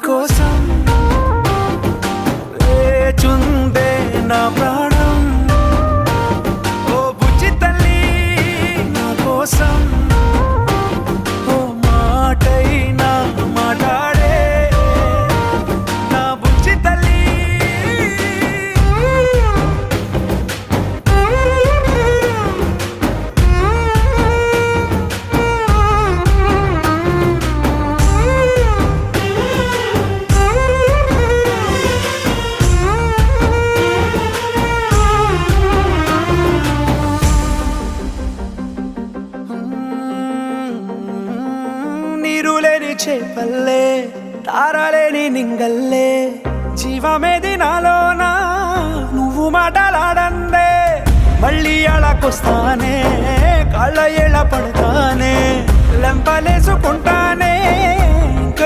కోసం లేచుందే నా ప్రాణం. ఓ బుజ్జి తల్లి నా కోసం ఓ మాటైనా మాట్లాడే నా బుజ్జి తల్లి. నీరులేని చేపల్లే తారలేని నింగల్లే జీవమేది నాలోనా నువ్వు మాటలాడందే. మళ్ళీ అళకొస్తానే కాళ్ళ ఏళ్ళ పడతానే లెంపలేసుకుంటానే ఇంక